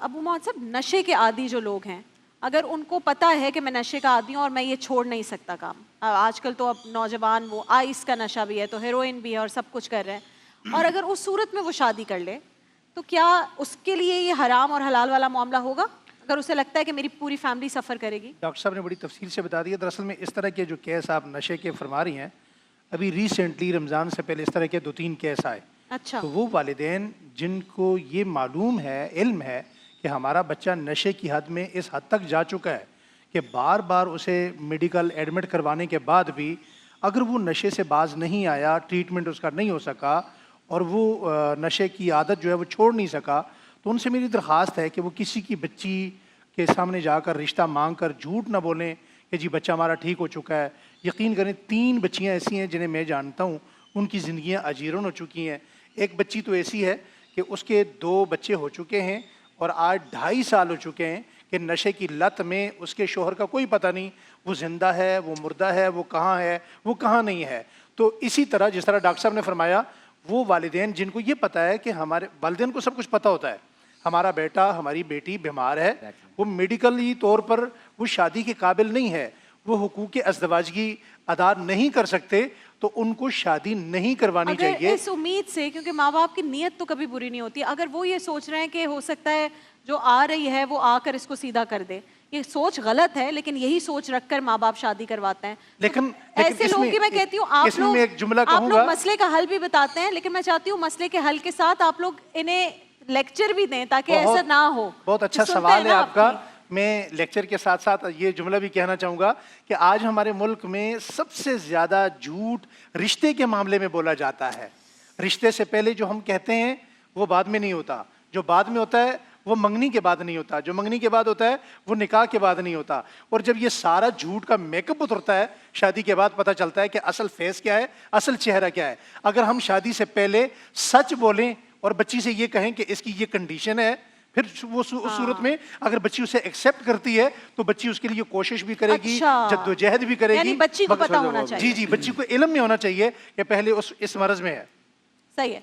ابو محمد صاحب نشے کے عادی جو لوگ ہیں, اگر ان کو پتا ہے کہ میں نشے کا عادی ہوں اور میں یہ چھوڑ نہیں سکتا کام, آج کل تو اب نوجوان وہ آئس کا نشہ بھی ہے تو ہیروئن بھی ہے اور سب کچھ کر رہے ہیں, اور اگر اس صورت میں وہ شادی کر لے تو کیا اس کے لیے یہ حرام اور حلال والا معاملہ ہوگا اگر اسے لگتا ہے کہ میری پوری فیملی سفر کرے گی؟ ڈاکٹر صاحب نے بڑی تفصیل سے بتا دیا. دراصل میں اس طرح کے جو کیس آپ نشے کے فرما رہی ہیں, ابھی ریسنٹلی رمضان سے پہلے اس طرح کے 2-3 کیس آئے. اچھا. تو وہ والدین جن کو یہ معلوم ہے, علم ہے کہ ہمارا بچہ نشے کی حد میں اس حد تک جا چکا ہے کہ بار بار اسے میڈیکل ایڈمٹ کروانے کے بعد بھی اگر وہ نشے سے باز نہیں آیا, ٹریٹمنٹ اس کا نہیں ہو سکا اور وہ نشے کی عادت جو ہے وہ چھوڑ نہیں سکا, تو ان سے میری درخواست ہے کہ وہ کسی کی بچی کے سامنے جا کر رشتہ مانگ کر جھوٹ نہ بولیں کہ جی بچہ ہمارا ٹھیک ہو چکا ہے. یقین کریں 3 بچیاں ایسی ہیں جنہیں میں جانتا ہوں, ان کی زندگیاں اجیرن ہو چکی ہیں. ایک بچی تو ایسی ہے کہ اس کے 2 بچے ہو چکے ہیں اور آج 2.5 سال ہو چکے ہیں کہ نشے کی لت میں اس کے شوہر کا کوئی پتہ نہیں, وہ زندہ ہے, وہ مردہ ہے, وہ کہاں ہے, وہ کہاں نہیں ہے. تو اسی طرح جس طرح ڈاکٹر صاحب نے فرمایا, وہ والدین جن کو یہ پتہ ہے کہ ہمارے والدین کو سب کچھ پتہ ہوتا ہے, ہمارا بیٹا ہماری بیٹی بیمار ہے, وہ میڈیکلی طور پر وہ شادی کے قابل نہیں ہے, وہ حقوق ازدواجگی ادا نہیں کر سکتے, تو ان کو شادی نہیں کروانی چاہیے. اس امید سے, کیونکہ ماں باپ کی نیت تو کبھی بری نہیں ہوتی, اگر وہ یہ سوچ رہے ہیں کہ ہو سکتا ہے جو آ رہی ہے وہ آ کر اس کو سیدھا کر دے, یہ سوچ غلط ہے, لیکن یہی سوچ رکھ کر ماں باپ شادی کرواتے ہیں. لیکن ایسے لوگ کی میں کہتی ہوں آپ لوگ مسئلے کا حل بھی بتاتے ہیں, لیکن میں چاہتی ہوں مسئلے کے حل کے ساتھ آپ لوگ انہیں لیکچر بھی دیں تاکہ ایسا نہ ہو. بہت اچھا سوال ہے آپ کا. میں لیکچر کے ساتھ ساتھ یہ جملہ بھی کہنا چاہوں گا کہ آج ہمارے ملک میں سب سے زیادہ جھوٹ رشتے کے معاملے میں بولا جاتا ہے. رشتے سے پہلے جو ہم کہتے ہیں وہ بعد میں نہیں ہوتا, جو بعد میں ہوتا ہے وہ منگنی کے بعد نہیں ہوتا, جو منگنی کے بعد ہوتا ہے وہ نکاح کے بعد نہیں ہوتا. اور جب یہ سارا جھوٹ کا میک اپ اترتا ہے شادی کے بعد پتہ چلتا ہے کہ اصل فیس کیا ہے, اصل چہرہ کیا ہے. اگر ہم شادی سے پہلے سچ بولیں اور بچی سے یہ کہیں کہ اس کی یہ کنڈیشن ہے, پھر وہ اس صورت میں اگر بچی اسے ایکسیپٹ کرتی ہے تو بچی اس کے لیے کوشش بھی کرے گی, جدوجہد بھی کرے گی. یعنی بچی کو پتہ ہونا چاہیے. جی, بچی کو علم میں ہونا چاہیے کہ پہلے اس مرض میں ہے. صحیح ہے.